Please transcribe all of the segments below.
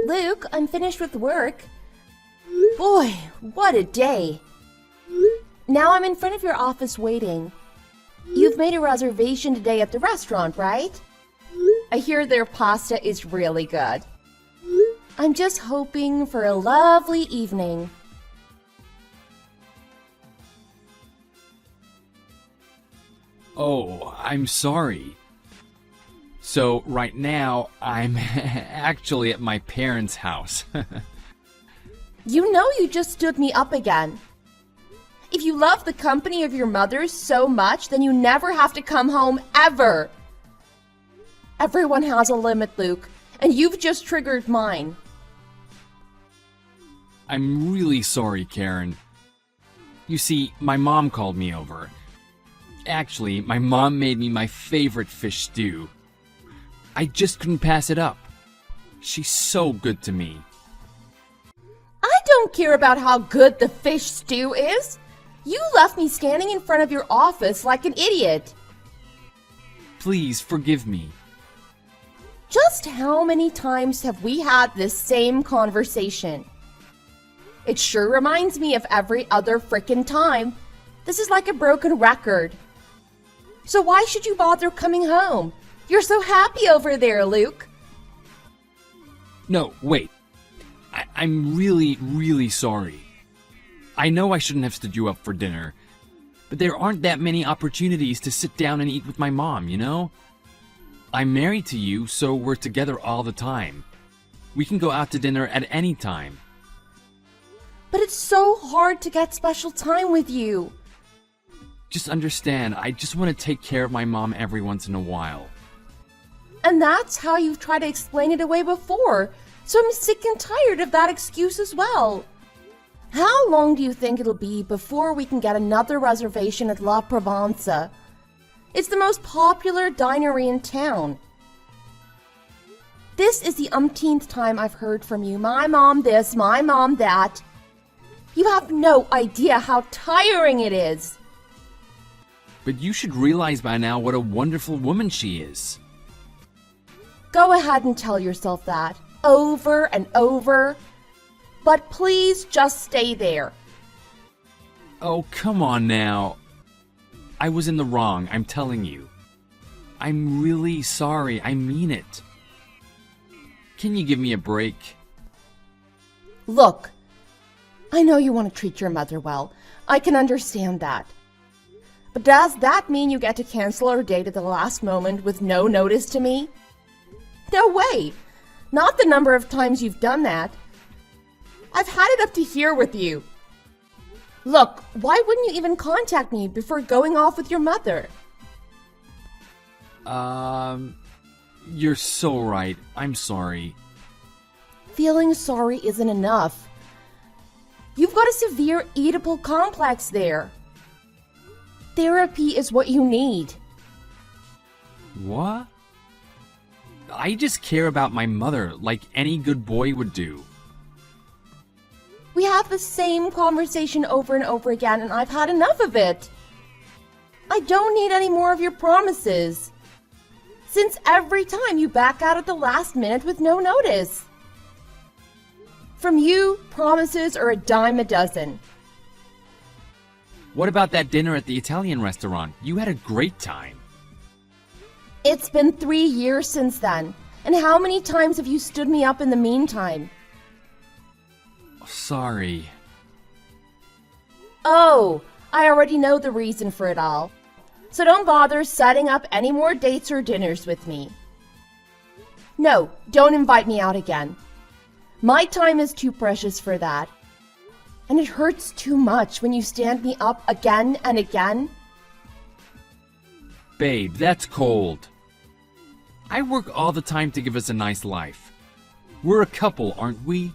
Luke, I'm finished with work. Boy, what a day. Now I'm in front of your office waiting. You've made a reservation today at the restaurant, right? I hear their pasta is really good. I'm just hoping for a lovely evening. Oh, I'm sorry. So right now, I'm actually at my parents' house. You know you just stood me up again. If you love the company of your mother so much, then you never have to come home ever. Everyone has a limit, Luke, and you've just triggered mine. I'm really sorry, Karen. You see, my mom called me over. Actually, my mom made me my favorite fish stew. I just couldn't pass it up. She's so good to me. I don't care about how good the fish stew is. You left me standing in front of your office like an idiot. Please forgive me. Just how many times have we had this same conversation? It sure reminds me of every other frickin' time. This is like a broken record. So why should you bother coming home? You're so happy over there, Luke. No, wait. I'm really, really sorry. I know I shouldn't have stood you up for dinner, but there aren't that many opportunities to sit down and eat with my mom, you know? I'm married to you, so we're together all the time. We can go out to dinner at any time. But it's so hard to get special time with you. Just understand, I just want to take care of my mom every once in a while. And that's how you've tried to explain it away before, so I'm sick and tired of that excuse as well. How long do you think it'll be before we can get another reservation at La Provence? It's the most popular dinery in town. This is the umpteenth time I've heard from you. My mom this, my mom that. You have no idea how tiring it is. But you should realize by now what a wonderful woman she is. Go ahead and tell yourself that, over and over. But please just stay there. Oh, come on now. I was in the wrong, I'm telling you. I'm really sorry, I mean it. Can you give me a break? Look, I know you want to treat your mother well. I can understand that. But does that mean you get to cancel our date at the last moment with no notice to me? No way! Not the number of times you've done that. I've had it up to here with you. Look, why wouldn't you even contact me before going off with your mother? You're so right. I'm sorry. Feeling sorry isn't enough. You've got a severe Oedipal complex there. Therapy is what you need. What? I just care about my mother like any good boy would do. We have the same conversation over and over again, and I've had enough of it. I don't need any more of your promises. Since every time you back out at the last minute with no notice. From you, promises are a dime a dozen. What about that dinner at the Italian restaurant? You had a great time. It's been 3 years since then, and how many times have you stood me up in the meantime? Sorry. Oh, I already know the reason for it all. So don't bother setting up any more dates or dinners with me. No, don't invite me out again. My time is too precious for that. And it hurts too much when you stand me up again and again. Babe, that's cold. I work all the time to give us a nice life. We're a couple, aren't we?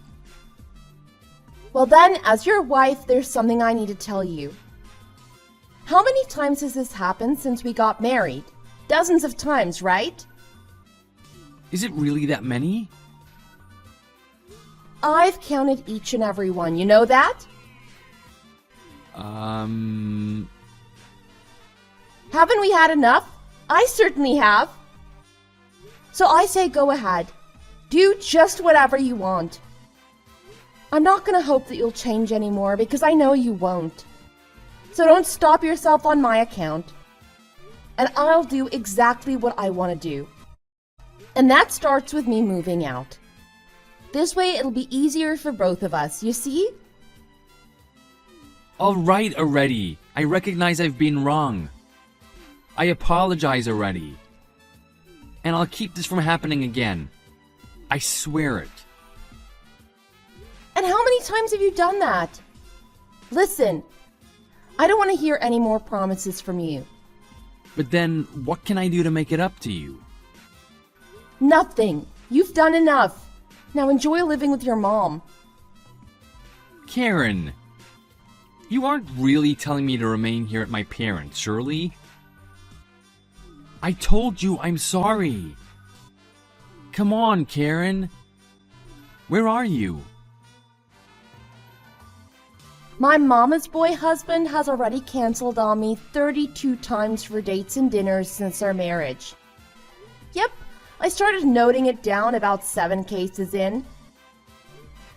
Well then, as your wife, there's something I need to tell you. How many times has this happened since we got married? Dozens of times, right? Is it really that many? I've counted each and every one, you know that? Haven't we had enough? I certainly have. So I say go ahead. Do just whatever you want. I'm not going to hope that you'll change anymore because I know you won't. So don't stop yourself on my account. And I'll do exactly what I want to do. And that starts with me moving out. This way it'll be easier for both of us, you see? All right already. I recognize I've been wrong. I apologize already. And I'll keep this from happening again. I swear it. And how many times have you done that? Listen, I don't want to hear any more promises from you. But then, what can I do to make it up to you? Nothing. You've done enough. Now enjoy living with your mom. Karen, you aren't really telling me to remain here at my parents', surely? I told you I'm sorry. Come on, Karen. Where are you? My mama's boy husband has already canceled on me 32 times for dates and dinners since our marriage. Yep, I started noting it down about 7 cases in.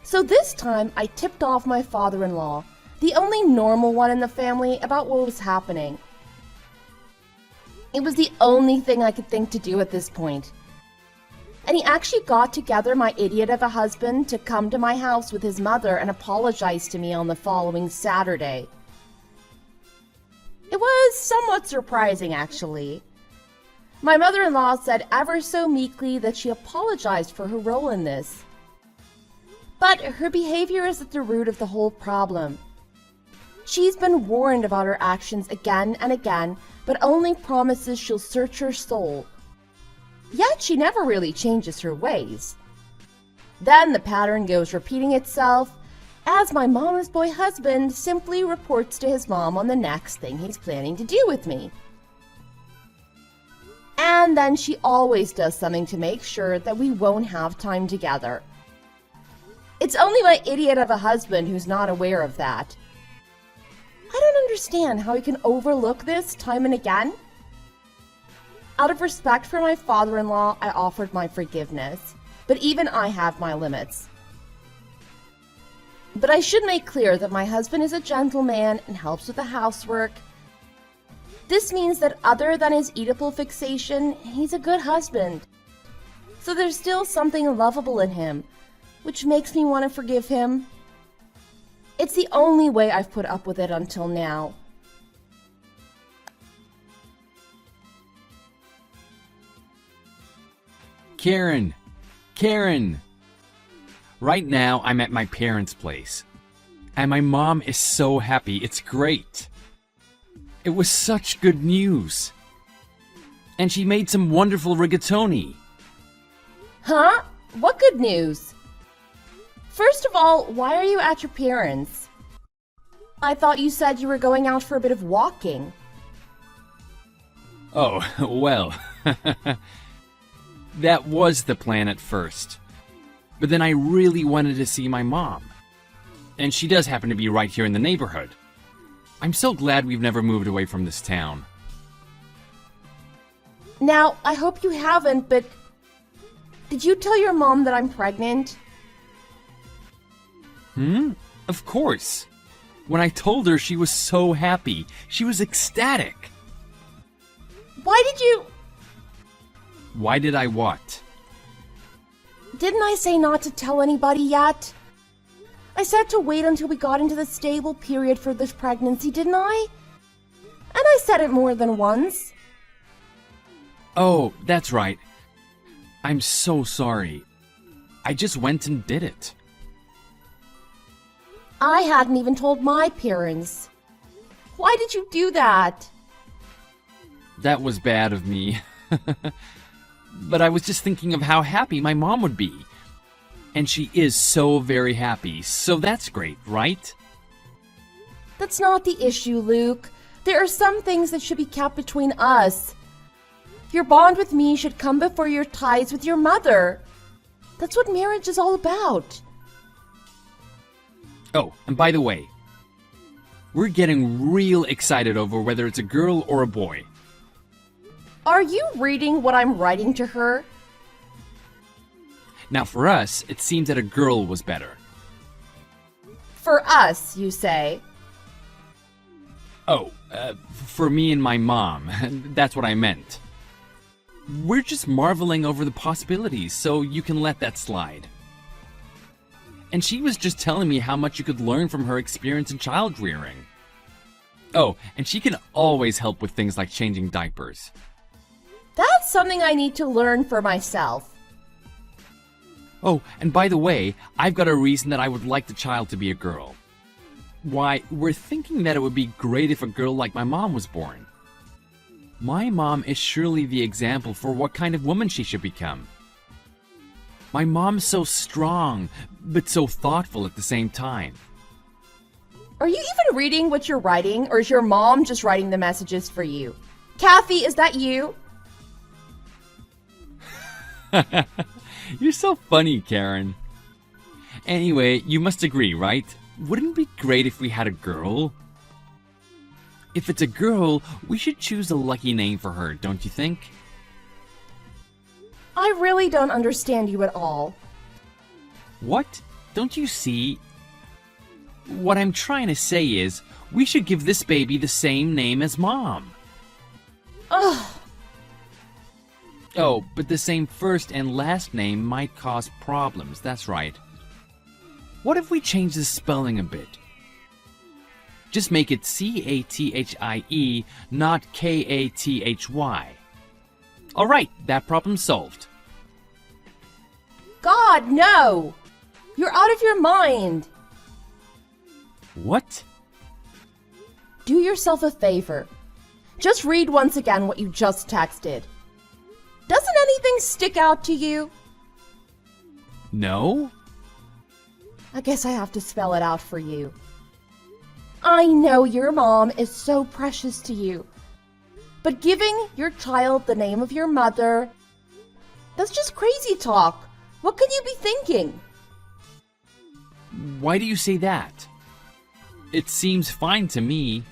So this time I tipped off my father-in-law, the only normal one in the family, about what was happening. It was the only thing I could think to do at this point. And he actually got together my idiot of a husband to come to my house with his mother and apologize to me on the following Saturday. It was somewhat surprising, actually. My mother-in-law said ever so meekly that she apologized for her role in this. But her behavior is at the root of the whole problem. She's been warned about her actions again and again, but only promises she'll search her soul. Yet she never really changes her ways. Then the pattern goes repeating itself as my mama's boy husband simply reports to his mom on the next thing he's planning to do with me. And then she always does something to make sure that we won't have time together. It's only my idiot of a husband who's not aware of that. I don't understand how he can overlook this time and again. Out of respect for my father-in-law, I offered my forgiveness, but even I have my limits. But I should make clear that my husband is a gentleman and helps with the housework. This means that other than his Oedipal fixation, he's a good husband. So there's still something lovable in him, which makes me want to forgive him. It's the only way I've put up with it until now. Karen! Right now, I'm at my parents' place. And my mom is so happy. It's great. It was such good news. And she made some wonderful rigatoni. Huh? What good news? First of all, why are you at your parents'? I thought you said you were going out for a bit of walking. Oh, well. That was the plan at first. But then I really wanted to see my mom. And she does happen to be right here in the neighborhood. I'm so glad we've never moved away from this town. Now, I hope you haven't, but did you tell your mom that I'm pregnant? Of course. When I told her, she was so happy. She was ecstatic. Why did you... Why did I what? Didn't I say not to tell anybody yet? I said to wait until we got into the stable period for this pregnancy, didn't I? And I said it more than once. Oh, that's right. I'm so sorry. I just went and did it. I hadn't even told my parents. Why did you do that? That was bad of me. But I was just thinking of how happy my mom would be. And she is so very happy, so that's great, right? That's not the issue, Luke. There are some things that should be kept between us. Your bond with me should come before your ties with your mother. That's what marriage is all about. Oh, and by the way, we're getting real excited over whether it's a girl or a boy. Are you reading what I'm writing to her? Now for us, it seems that a girl was better. For us, you say? Oh, for me and my mom. That's what I meant. We're just marveling over the possibilities, so you can let that slide. And she was just telling me how much you could learn from her experience in child rearing. Oh, and she can always help with things like changing diapers. That's something I need to learn for myself. Oh, and by the way, I've got a reason that I would like the child to be a girl. Why, we're thinking that it would be great if a girl like my mom was born. My mom is surely the example for what kind of woman she should become. My mom's so strong, but so thoughtful at the same time. Are you even reading what you're writing, or is your mom just writing the messages for you? Kathy, is that you? You're so funny, Karen. Anyway, you must agree, right? Wouldn't it be great if we had a girl? If it's a girl, we should choose a lucky name for her, don't you think? I really don't understand you at all. What? Don't you see? What I'm trying to say is, we should give this baby the same name as Mom. Ugh. Oh, but the same first and last name might cause problems, that's right. What if we change the spelling a bit? Just make it C-A-T-H-I-E, not K-A-T-H-Y. Alright, that problem's solved. God, no! You're out of your mind! What? Do yourself a favor. Just read once again what you just texted. Doesn't anything stick out to you? No? I guess I have to spell it out for you. I know your mom is so precious to you, but giving your child the name of your mother, that's just crazy talk. What can you be thinking? Why do you say that? It seems fine to me.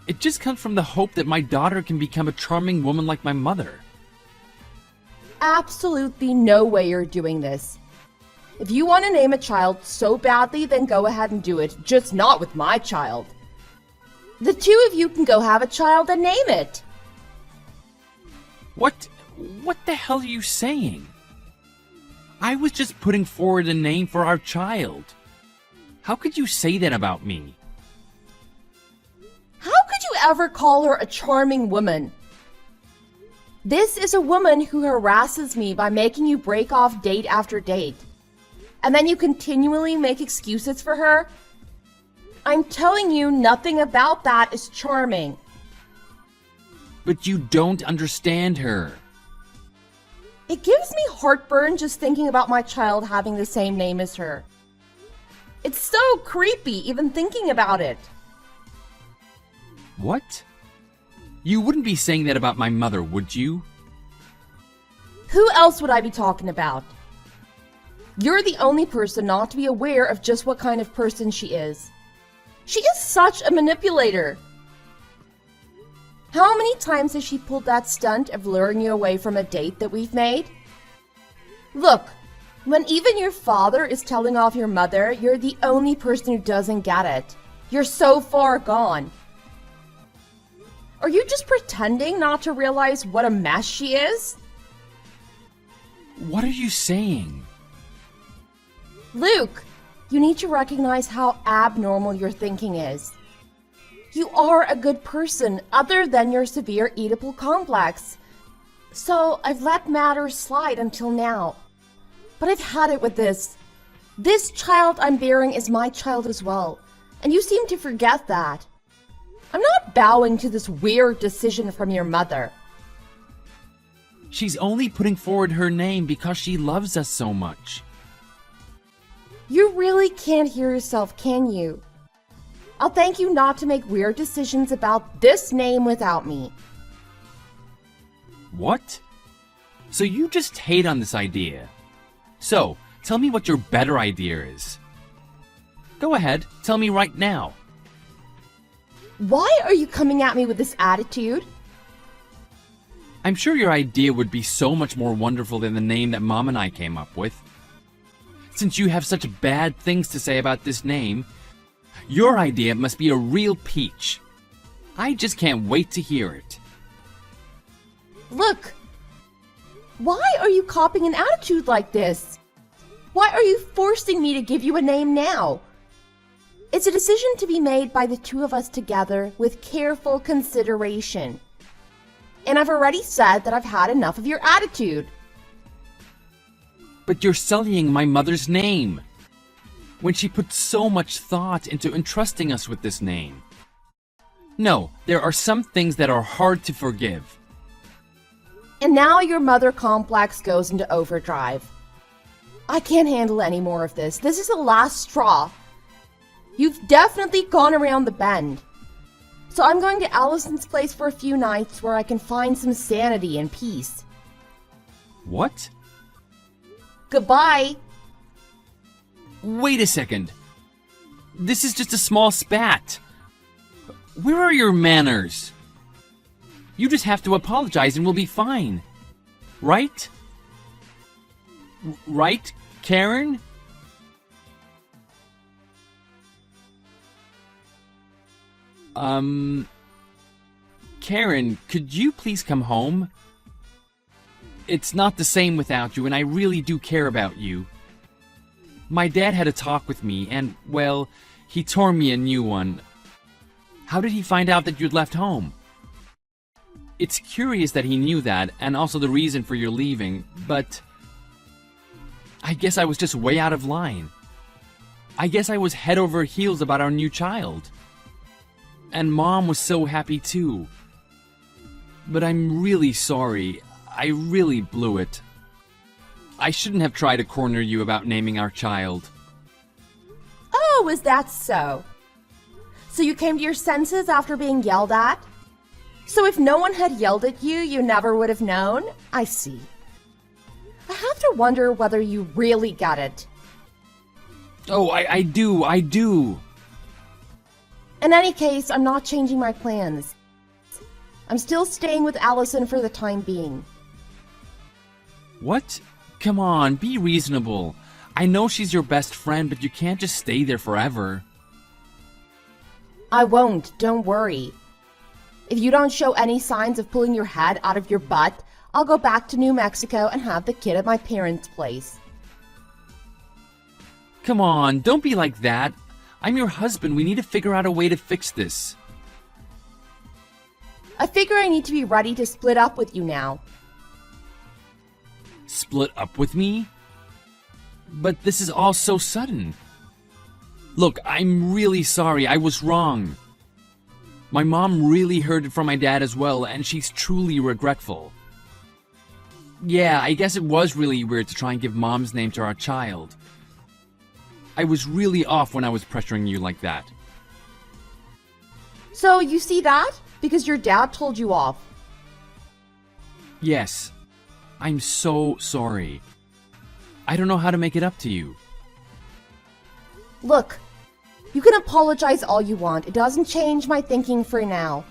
It just comes from the hope that my daughter can become a charming woman like my mother. Absolutely no way you're doing this. If you want to name a child so badly, then go ahead and do it, just not with my child. The two of you can go have a child and name it. What the hell are you saying? I was just putting forward a name for our child. How could you say that about me? How could you ever call her a charming woman? This is a woman who harasses me by making you break off date after date. And then you continually make excuses for her? I'm telling you, nothing about that is charming. But you don't understand her. It gives me heartburn just thinking about my child having the same name as her. It's so creepy even thinking about it. What? You wouldn't be saying that about my mother, would you? Who else would I be talking about? You're the only person not to be aware of just what kind of person she is. She is such a manipulator. How many times has she pulled that stunt of luring you away from a date that we've made? Look, when even your father is telling off your mother, you're the only person who doesn't get it. You're so far gone. Are you just pretending not to realize what a mess she is? What are you saying? Luke, you need to recognize how abnormal your thinking is. You are a good person other than your severe Oedipal complex. So I've let matters slide until now. But I've had it with this. This child I'm bearing is my child as well, and you seem to forget that. I'm not bowing to this weird decision from your mother. She's only putting forward her name because she loves us so much. You really can't hear yourself, can you? I'll thank you not to make weird decisions about this name without me. What? So you just hate on this idea. So, tell me what your better idea is. Go ahead, tell me right now. Why are you coming at me with this attitude? I'm sure your idea would be so much more wonderful than the name that Mom and I came up with. Since you have such bad things to say about this name, your idea must be a real peach. I just can't wait to hear it. Look! Why are you copying an attitude like this? Why are you forcing me to give you a name now? It's a decision to be made by the two of us together with careful consideration. And I've already said that I've had enough of your attitude. But you're sullying my mother's name, when she put so much thought into entrusting us with this name. No, there are some things that are hard to forgive. And now your mother complex goes into overdrive. I can't handle any more of this. This is the last straw. You've definitely gone around the bend. So I'm going to Allison's place for a few nights where I can find some sanity and peace. What? Goodbye. Wait a second. This is just a small spat. Where are your manners? You just have to apologize and we'll be fine. Right? Right, Karen? Karen, could you please come home? It's not the same without you, and I really do care about you. My dad had a talk with me, and, well, he tore me a new one. How did he find out that you'd left home? It's curious that he knew that, and also the reason for your leaving, but I guess I was just way out of line. I guess I was head over heels about our new child. And Mom was so happy too. But I'm really sorry. I really blew it. I shouldn't have tried to corner you about naming our child. Oh, is that so? So you came to your senses after being yelled at? So if no one had yelled at you, you never would have known? I see. I have to wonder whether you really got it. Oh, I do. In any case, I'm not changing my plans. I'm still staying with Allison for the time being. What? Come on, be reasonable. I know she's your best friend, but you can't just stay there forever. I won't, don't worry. If you don't show any signs of pulling your head out of your butt, I'll go back to New Mexico and have the kid at my parents' place. Come on, don't be like that. I'm your husband. We need to figure out a way to fix this. I figure I need to be ready to split up with you now. Split up with me? But this is all so sudden. Look, I'm really sorry. I was wrong. My mom really heard it from my dad as well, and she's truly regretful. Yeah, I guess it was really weird to try and give Mom's name to our child. I was really off when I was pressuring you like that. So you see that? Because your dad told you off. Yes. I'm so sorry. I don't know how to make it up to you. Look, you can apologize all you want. It doesn't change my thinking for now.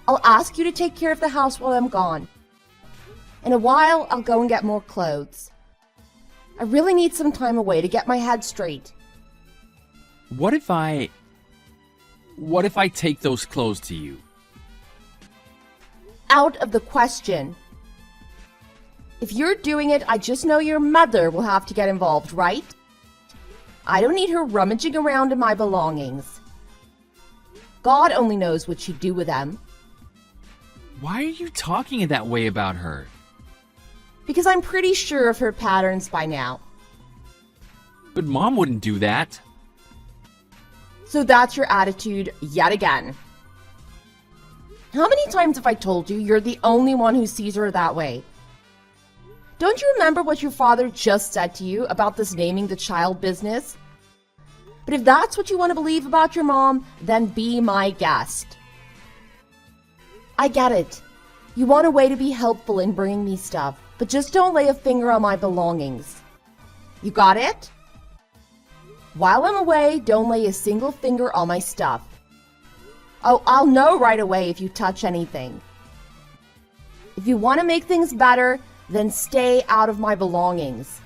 I'll ask you to take care of the house while I'm gone. In a while, I'll go and get more clothes. I really need some time away to get my head straight. What if I take those clothes to you? Out of the question. If you're doing it, I just know your mother will have to get involved, right? I don't need her rummaging around in my belongings. God only knows what she'd do with them. Why are you talking that way about her? Because I'm pretty sure of her patterns by now. But Mom wouldn't do that. So that's your attitude yet again. How many times have I told you you're the only one who sees her that way? Don't you remember what your father just said to you about this naming the child business? But if that's what you want to believe about your mom, then be my guest. I get it. You want a way to be helpful in bringing me stuff, but just don't lay a finger on my belongings. You got it? While I'm away, don't lay a single finger on my stuff. Oh, I'll know right away if you touch anything. If you want to make things better, then stay out of my belongings.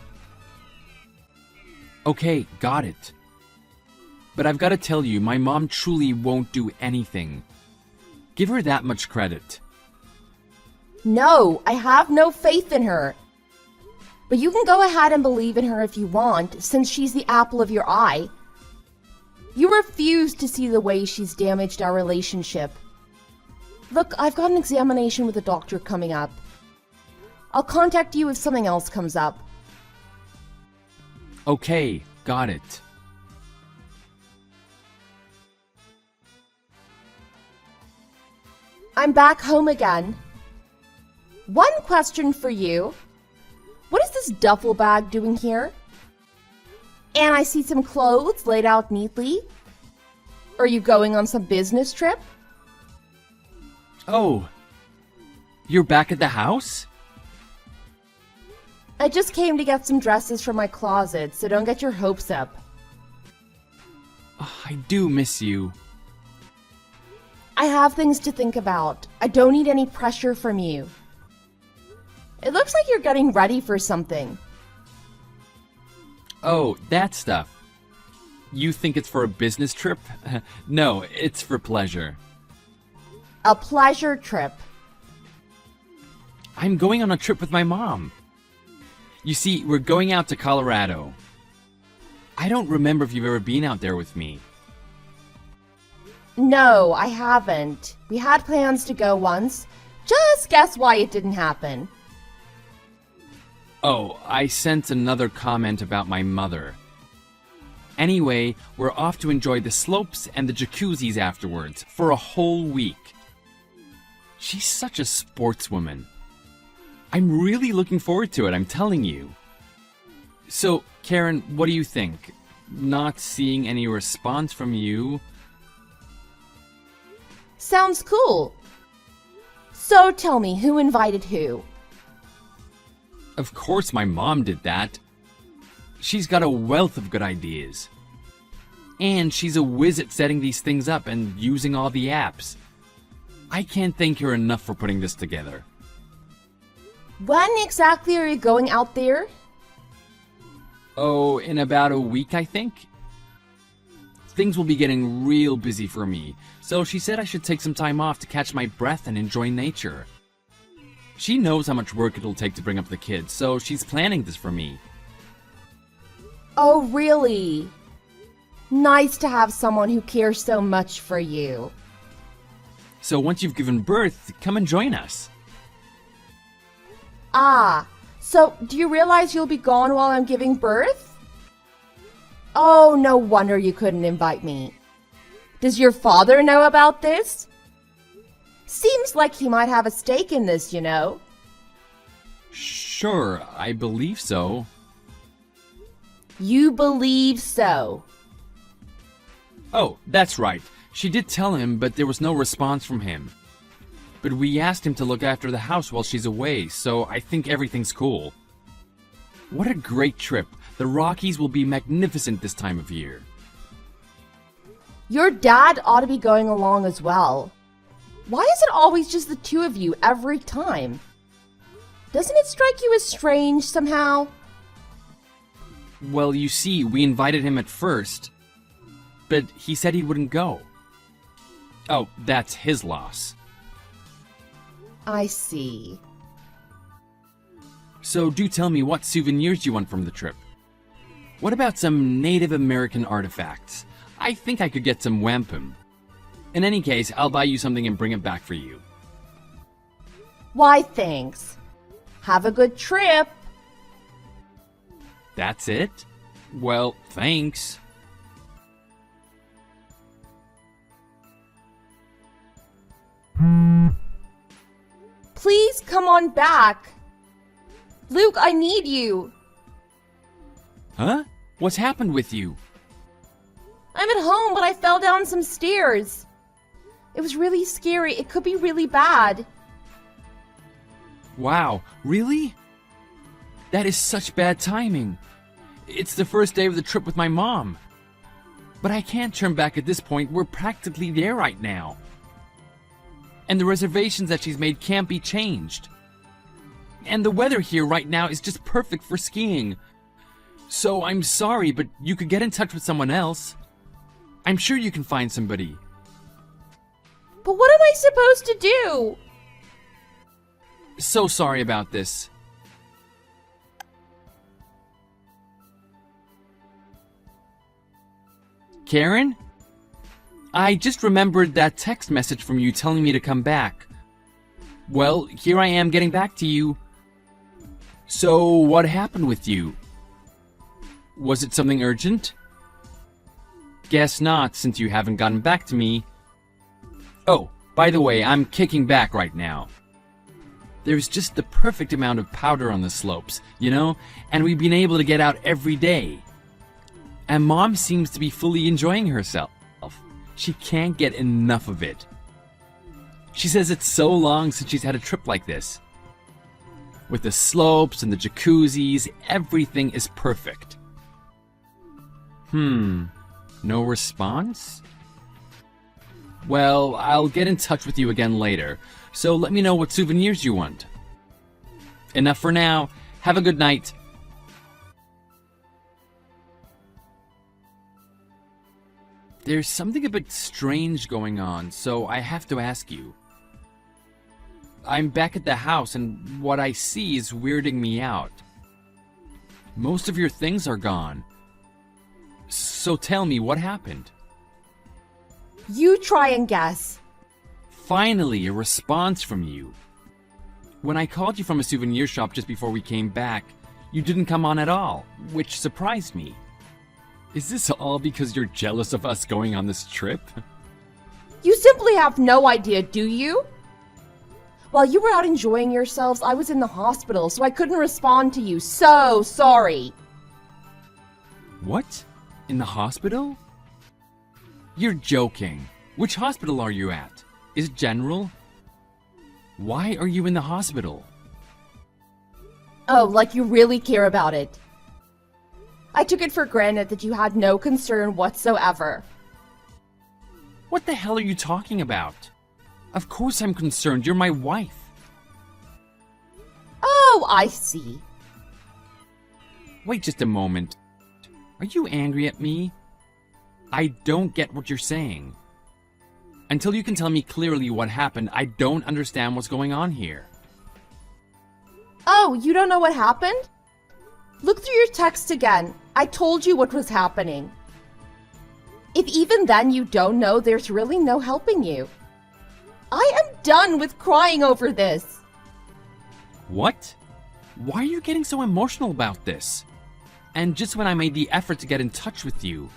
Okay, got it. But I've got to tell you, my mom truly won't do anything. Give her that much credit. No, I have no faith in her. But you can go ahead and believe in her if you want, since she's the apple of your eye. You refuse to see the way she's damaged our relationship. Look, I've got an examination with a doctor coming up. I'll contact you if something else comes up. Okay, got it. I'm back home again. One question for you. What is this duffel bag doing here? And I see some clothes laid out neatly. Are you going on some business trip? Oh, you're back at the house? I just came to get some dresses from my closet, so don't get your hopes up. Oh, I do miss you. I have things to think about. I don't need any pressure from you. It looks like you're getting ready for something. Oh, that stuff. You think it's for a business trip? No, it's for pleasure. A pleasure trip. I'm going on a trip with my mom. You see, we're going out to Colorado. I don't remember if you've ever been out there with me. No, I haven't. We had plans to go once. Just guess why it didn't happen. Oh, I sent another comment about my mother. Anyway, we're off to enjoy the slopes and the jacuzzis afterwards for a whole week. She's such a sportswoman. I'm really looking forward to it, I'm telling you. So, Karen, what do you think? Not seeing any response from you? Sounds cool. So tell me, who invited who? Of course my mom did that. She's got a wealth of good ideas. And she's a whiz at setting these things up and using all the apps. I can't thank her enough for putting this together. When exactly are you going out there? Oh, in about a week, I think. Things will be getting real busy for me, so she said I should take some time off to catch my breath and enjoy nature. She knows how much work it'll take to bring up the kids, so she's planning this for me. Oh, really? Nice to have someone who cares so much for you. So once you've given birth, come and join us. Ah, so do you realize you'll be gone while I'm giving birth? Oh, no wonder you couldn't invite me. Does your father know about this? Seems like he might have a stake in this, you know. Sure, I believe so. You believe so? Oh, that's right. She did tell him, but there was no response from him. But we asked him to look after the house while she's away, so I think everything's cool. What a great trip. The Rockies will be magnificent this time of year. Your dad ought to be going along as well. Why is it always just the two of you every time? Doesn't it strike you as strange somehow? Well, you see, we invited him at first, but he said he wouldn't go. Oh, that's his loss. I see. So do tell me what souvenirs you want from the trip. What about some Native American artifacts? I think I could get some wampum. In any case, I'll buy you something and bring it back for you. Why, thanks. Have a good trip. That's it? Well, thanks. Please come on back. Luke, I need you. Huh? What's happened with you? I'm at home, but I fell down some stairs. It was really scary. It could be really bad. Wow, really? That is such bad timing. It's the first day of the trip with my mom. But I can't turn back at this point. We're practically there right now. And the reservations that she's made can't be changed. And the weather here right now is just perfect for skiing. So I'm sorry, but you could get in touch with someone else. I'm sure you can find somebody. But what am I supposed to do? So sorry about this. Karen? I just remembered that text message from you telling me to come back. Well, here I am getting back to you. So, what happened with you? Was it something urgent? Guess not, since you haven't gotten back to me. Oh, by the way, I'm kicking back right now. There's just the perfect amount of powder on the slopes, you know? And we've been able to get out every day. And Mom seems to be fully enjoying herself. She can't get enough of it. She says it's so long since she's had a trip like this. With the slopes and the jacuzzis, everything is perfect. No response? Well, I'll get in touch with you again later, so let me know what souvenirs you want. Enough for now. Have a good night. There's something a bit strange going on, so I have to ask you. I'm back at the house, and what I see is weirding me out. Most of your things are gone. So tell me, what happened? You try and guess. Finally, a response from you. When I called you from a souvenir shop just before we came back, you didn't come on at all, which surprised me. Is this all because you're jealous of us going on this trip? You simply have no idea, do you? While you were out enjoying yourselves, I was in the hospital, so I couldn't respond to you. So sorry. What? In the hospital? You're joking. Which hospital are you at? Is it general? Why are you in the hospital? Oh, like you really care about it. I took it for granted that you had no concern whatsoever. What the hell are you talking about? Of course I'm concerned. You're my wife. Oh, I see. Wait just a moment. Are you angry at me? I don't get what you're saying. Until you can tell me clearly what happened, I don't understand what's going on here. Oh, you don't know what happened? Look through your text again. I told you what was happening. If even then you don't know, there's really no helping you. I am done with crying over this. What? Why are you getting so emotional about this? And just when I made the effort to get in touch with you.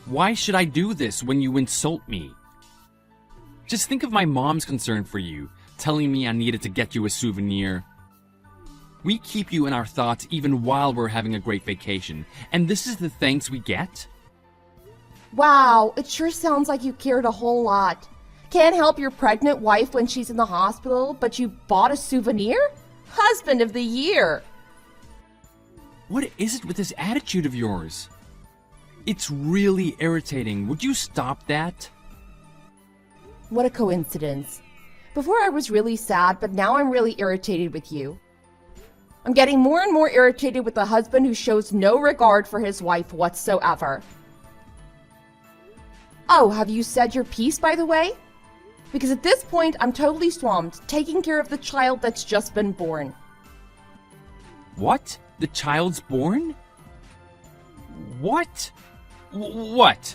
Why should I do this when you insult me? Just think of my mom's concern for you, telling me I needed to get you a souvenir. We keep you in our thoughts even while we're having a great vacation, and this is the thanks we get? Wow, it sure sounds like you cared a whole lot. Can't help your pregnant wife when she's in the hospital, but you bought a souvenir? Husband of the year! What is it with this attitude of yours? It's really irritating. Would you stop that? What a coincidence. Before I was really sad, but now I'm really irritated with you. I'm getting more and more irritated with a husband who shows no regard for his wife whatsoever. Oh, have you said your piece, by the way? Because at this point, I'm totally swamped, taking care of the child that's just been born. What? The child's born? What? What?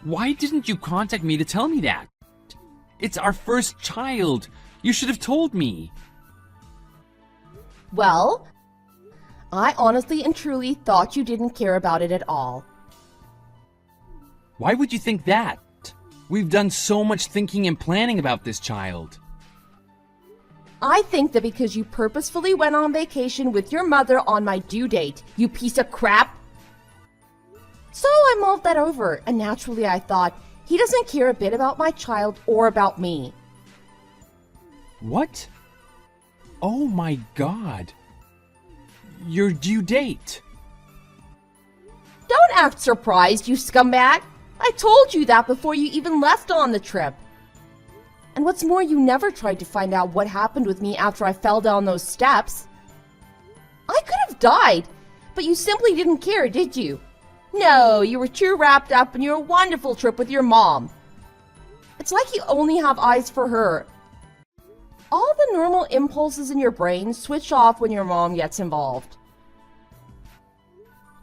Why didn't you contact me to tell me that? It's our first child. You should have told me. Well, I honestly and truly thought you didn't care about it at all. Why would you think that? We've done so much thinking and planning about this child. I think that because you purposefully went on vacation with your mother on my due date, you piece of crap. So I mulled that over, and naturally I thought, he doesn't care a bit about my child or about me. What? Oh my God. Your due date. Don't act surprised, you scumbag. I told you that before you even left on the trip. And what's more, you never tried to find out what happened with me after I fell down those steps. I could have died, but you simply didn't care, did you? No, you were too wrapped up in your wonderful trip with your mom. It's like you only have eyes for her. All the normal impulses in your brain switch off when your mom gets involved.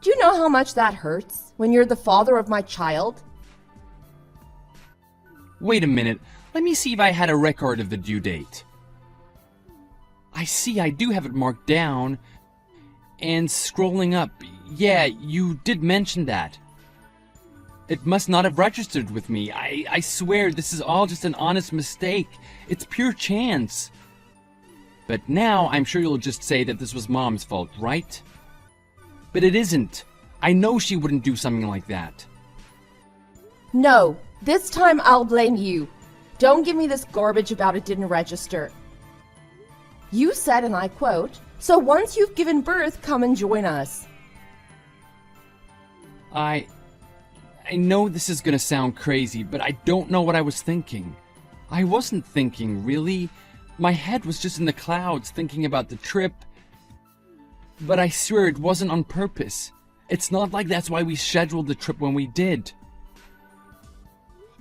Do you know how much that hurts when you're the father of my child? Wait a minute. Let me see if I had a record of the due date. I see I do have it marked down. And scrolling up, yeah, you did mention that. It must not have registered with me. I swear this is all just an honest mistake. It's pure chance. But now I'm sure you'll just say that this was Mom's fault, right? But it isn't. I know she wouldn't do something like that. No, this time I'll blame you. Don't give me this garbage about it didn't register. You said, and I quote, "So once you've given birth, come and join us." I know this is gonna sound crazy, but I don't know what I was thinking. I wasn't thinking, really. My head was just in the clouds thinking about the trip. But I swear it wasn't on purpose. It's not like that's why we scheduled the trip when we did.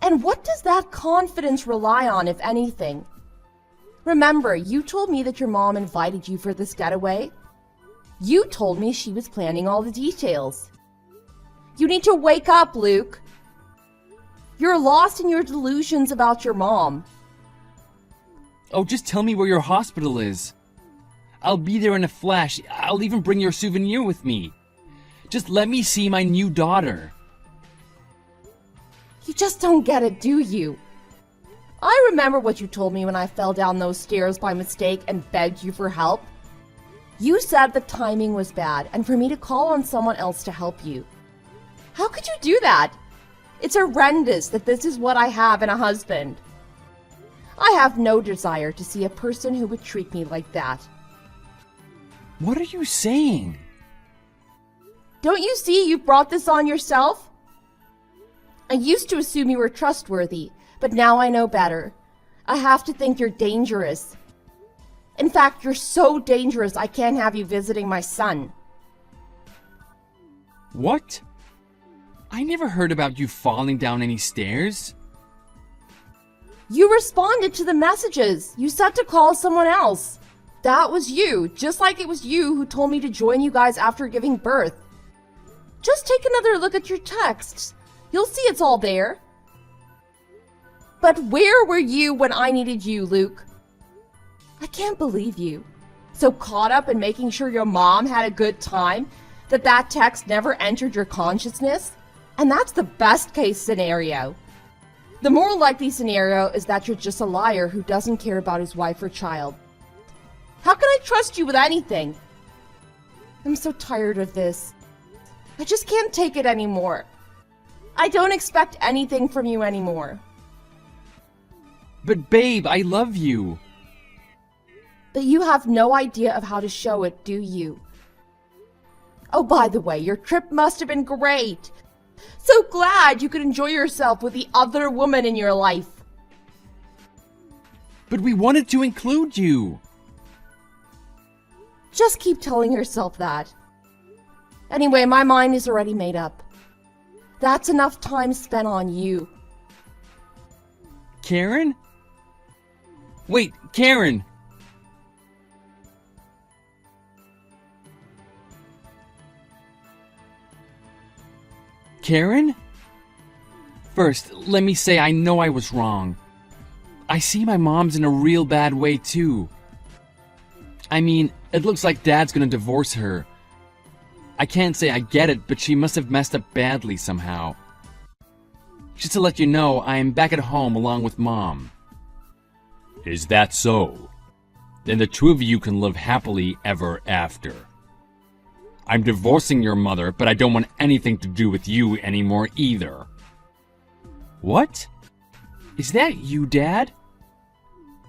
And what does that confidence rely on, if anything? Remember, you told me that your mom invited you for this getaway. You told me she was planning all the details. You need to wake up, Luke. You're lost in your delusions about your mom. Oh, just tell me where your hospital is. I'll be there in a flash. I'll even bring your souvenir with me. Just let me see my new daughter. You just don't get it, do you? I remember what you told me when I fell down those stairs by mistake and begged you for help. You said the timing was bad and for me to call on someone else to help you. How could you do that? It's horrendous that this is what I have in a husband. I have no desire to see a person who would treat me like that. What are you saying? Don't you see you brought this on yourself? I used to assume you were trustworthy, but now I know better. I have to think you're dangerous. In fact, you're so dangerous I can't have you visiting my son. What? I never heard about you falling down any stairs. You responded to the messages. You said to call someone else. That was you, just like it was you who told me to join you guys after giving birth. Just take another look at your texts. You'll see it's all there. But where were you when I needed you, Luke? I can't believe you. So caught up in making sure your mom had a good time that text never entered your consciousness? And that's the best case scenario. The more likely scenario is that you're just a liar who doesn't care about his wife or child. How can I trust you with anything? I'm so tired of this. I just can't take it anymore. I don't expect anything from you anymore. But babe, I love you. But you have no idea of how to show it, do you? Oh, by the way, your trip must have been great. So glad you could enjoy yourself with the other woman in your life. But we wanted to include you. Just keep telling yourself that. Anyway, my mind is already made up. That's enough time spent on you. Karen? Wait, Karen! Karen? First, let me say I know I was wrong. I see my mom's in a real bad way too. I mean, it looks like Dad's gonna divorce her. I can't say I get it, but she must have messed up badly somehow. Just to let you know, I am back at home along with Mom. Is that so? Then the two of you can live happily ever after. I'm divorcing your mother, but I don't want anything to do with you anymore either. What? Is that you, Dad?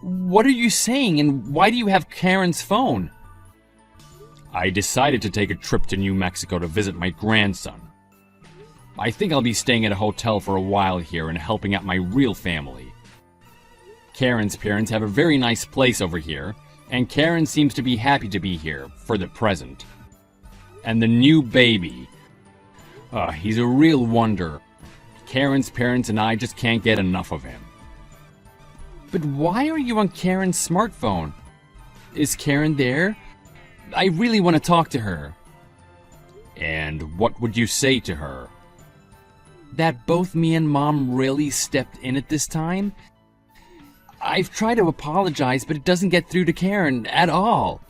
What are you saying, and why do you have Karen's phone? I decided to take a trip to New Mexico to visit my grandson. I think I'll be staying at a hotel for a while here and helping out my real family. Karen's parents have a very nice place over here, and Karen seems to be happy to be here, for the present. And the new baby. He's a real wonder. Karen's parents and I just can't get enough of him. But why are you on Karen's smartphone? Is Karen there? I really want to talk to her. And what would you say to her? That both me and Mom really stepped in at this time? I've tried to apologize, but it doesn't get through to Karen at all.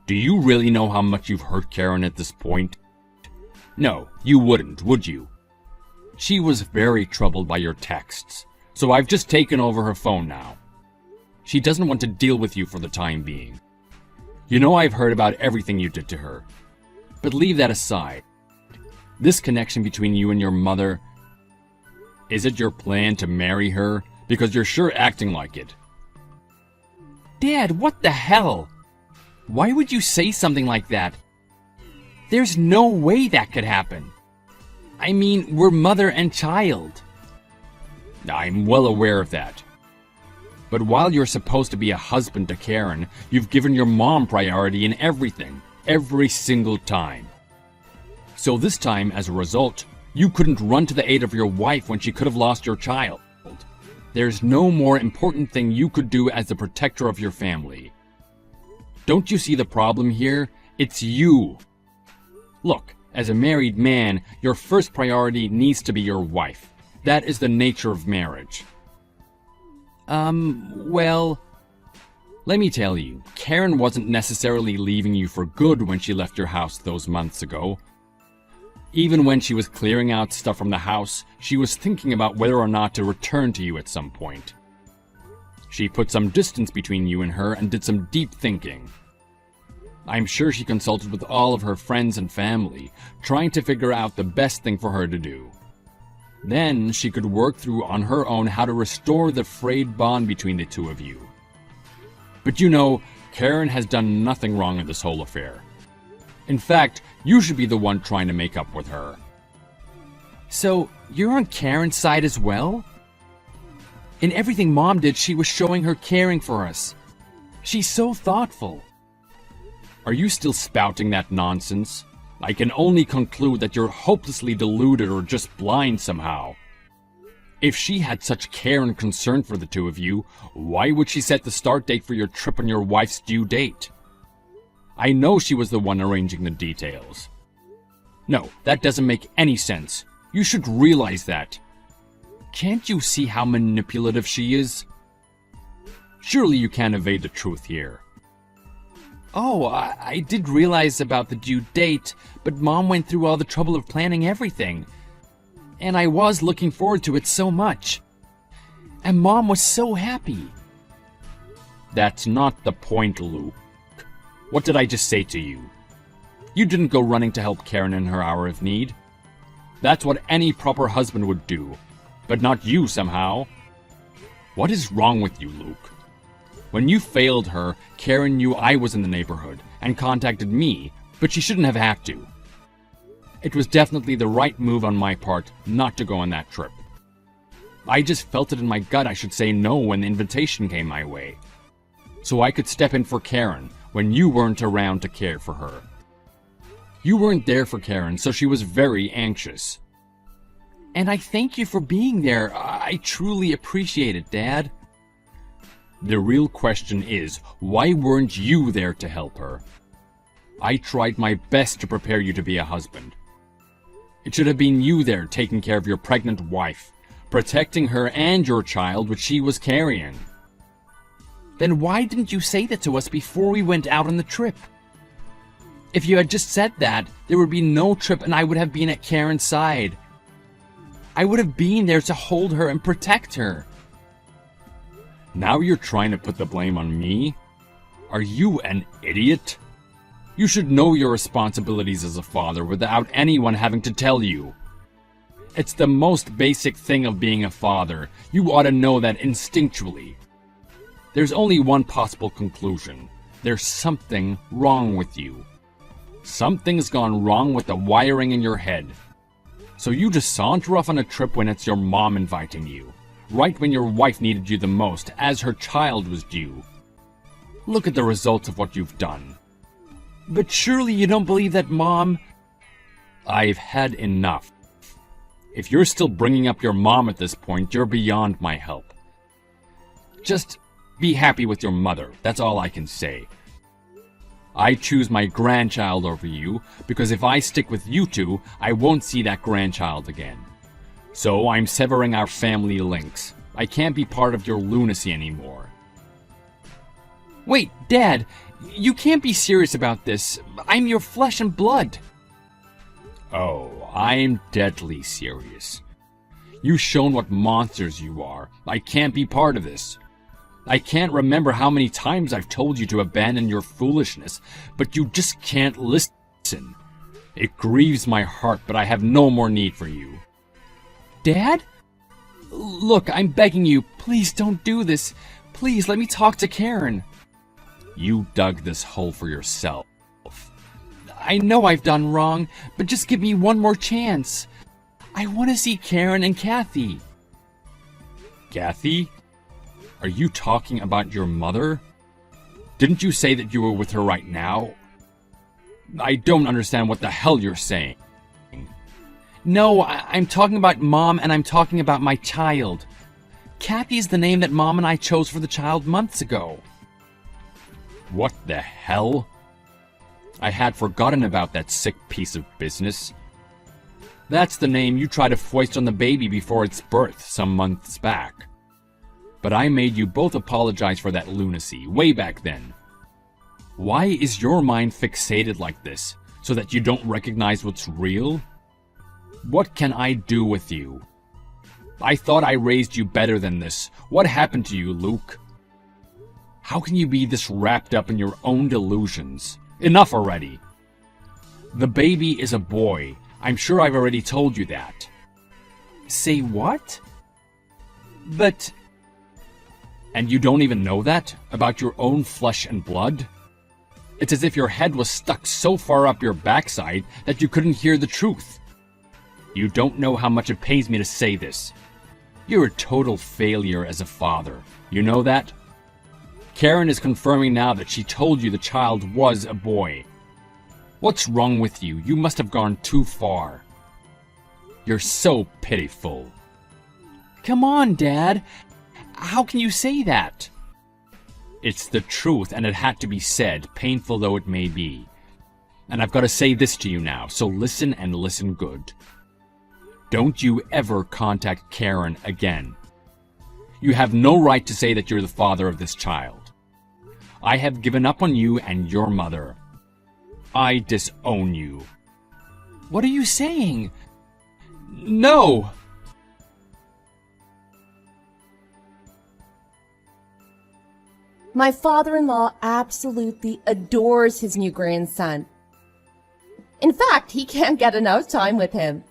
Do you really know how much you've hurt Karen at this point? No, you wouldn't, would you? She was very troubled by your texts, so I've just taken over her phone now. She doesn't want to deal with you for the time being. You know I've heard about everything you did to her. But leave that aside. This connection between you and your mother, is it your plan to marry her? Because you're sure acting like it. Dad, what the hell? Why would you say something like that? There's no way that could happen. I mean, we're mother and child. I'm well aware of that. But while you're supposed to be a husband to Karen, you've given your mom priority in everything, every single time. So this time, as a result, you couldn't run to the aid of your wife when she could have lost your child. There's no more important thing you could do as the protector of your family. Don't you see the problem here? It's you. Look, as a married man, your first priority needs to be your wife. That is the nature of marriage. Well, let me tell you, Karen wasn't necessarily leaving you for good when she left your house those months ago. Even when she was clearing out stuff from the house, she was thinking about whether or not to return to you at some point. She put some distance between you and her and did some deep thinking. I'm sure she consulted with all of her friends and family, trying to figure out the best thing for her to do. Then she could work through on her own how to restore the frayed bond between the two of you. But you know, Karen has done nothing wrong in this whole affair. In fact, you should be the one trying to make up with her. So, you're on Karen's side as well? In everything Mom did, she was showing her caring for us. She's so thoughtful. Are you still spouting that nonsense? I can only conclude that you're hopelessly deluded or just blind somehow. If she had such care and concern for the two of you, why would she set the start date for your trip on your wife's due date? I know she was the one arranging the details. No, that doesn't make any sense. You should realize that. Can't you see how manipulative she is? Surely you can't evade the truth here. Oh, I did realize about the due date, but Mom went through all the trouble of planning everything. And I was looking forward to it so much. And Mom was so happy. That's not the point, Luke. What did I just say to you? You didn't go running to help Karen in her hour of need. That's what any proper husband would do, but not you somehow. What is wrong with you, Luke? When you failed her, Karen knew I was in the neighborhood and contacted me, but she shouldn't have had to. It was definitely the right move on my part not to go on that trip. I just felt it in my gut I should say no when the invitation came my way, so I could step in for Karen when you weren't around to care for her. You weren't there for Karen, so she was very anxious. And I thank you for being there. I truly appreciate it, Dad. The real question is, why weren't you there to help her? I tried my best to prepare you to be a husband. It should have been you there taking care of your pregnant wife, protecting her and your child which she was carrying. Then why didn't you say that to us before we went out on the trip? If you had just said that, there would be no trip and I would have been at Karen's side. I would have been there to hold her and protect her. Now you're trying to put the blame on me? Are you an idiot? You should know your responsibilities as a father without anyone having to tell you. It's the most basic thing of being a father. You ought to know that instinctually. There's only one possible conclusion. There's something wrong with you. Something's gone wrong with the wiring in your head. So you just saunter off on a trip when it's your mom inviting you, right when your wife needed you the most, as her child was due. Look at the results of what you've done. But surely you don't believe that, Mom? I've had enough. If you're still bringing up your mom at this point, you're beyond my help. Just be happy with your mother, that's all I can say. I choose my grandchild over you, because if I stick with you two, I won't see that grandchild again. So I'm severing our family links. I can't be part of your lunacy anymore. Wait, Dad, you can't be serious about this. I'm your flesh and blood. Oh, I'm deadly serious. You've shown what monsters you are. I can't be part of this. I can't remember how many times I've told you to abandon your foolishness, but you just can't listen. It grieves my heart, but I have no more need for you. Dad? Look, I'm begging you, please don't do this. Please, let me talk to Karen. You dug this hole for yourself. I know I've done wrong, but just give me one more chance. I want to see Karen and Kathy. Kathy? Are you talking about your mother? Didn't you say that you were with her right now? I don't understand what the hell you're saying. No, I'm talking about Mom, and I'm talking about my child. Kathy's the name that Mom and I chose for the child months ago. What the hell? I had forgotten about that sick piece of business. That's the name you tried to foist on the baby before its birth some months back. But I made you both apologize for that lunacy way back then. Why is your mind fixated like this, so that you don't recognize what's real? What can I do with you? I thought I raised you better than this. What happened to you, Luke? How can you be this wrapped up in your own delusions? Enough already. The baby is a boy. I'm sure I've already told you that. Say what? But... And you don't even know that? About your own flesh and blood? It's as if your head was stuck so far up your backside that you couldn't hear the truth. You don't know how much it pains me to say this. You're a total failure as a father. You know that? Karen is confirming now that she told you the child was a boy. What's wrong with you? You must have gone too far. You're so pitiful. Come on, Dad. How can you say that? It's the truth, and it had to be said, painful though it may be. And I've got to say this to you now, so listen and listen good. Don't you ever contact Karen again. You have no right to say that you're the father of this child. I have given up on you and your mother. I disown you. What are you saying? No! My father-in-law absolutely adores his new grandson. In fact, he can't get enough time with him.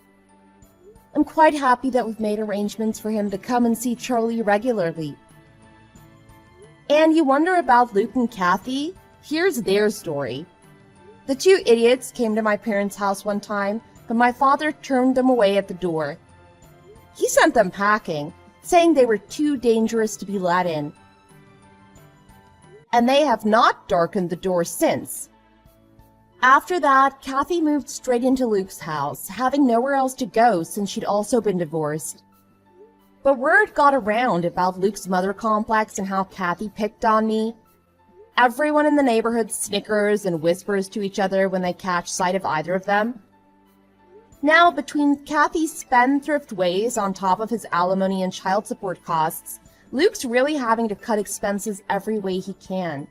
I'm quite happy that we've made arrangements for him to come and see Charlie regularly. And you wonder about Luke and Kathy? Here's their story. The two idiots came to my parents' house one time, but my father turned them away at the door. He sent them packing, saying they were too dangerous to be let in. And they have not darkened the door since. After that, Kathy moved straight into Luke's house, having nowhere else to go since she'd also been divorced. But word got around about Luke's mother complex and how Kathy picked on me. Everyone in the neighborhood snickers and whispers to each other when they catch sight of either of them. Now, between Kathy's spendthrift ways on top of his alimony and child support costs, Luke's really having to cut expenses every way he can.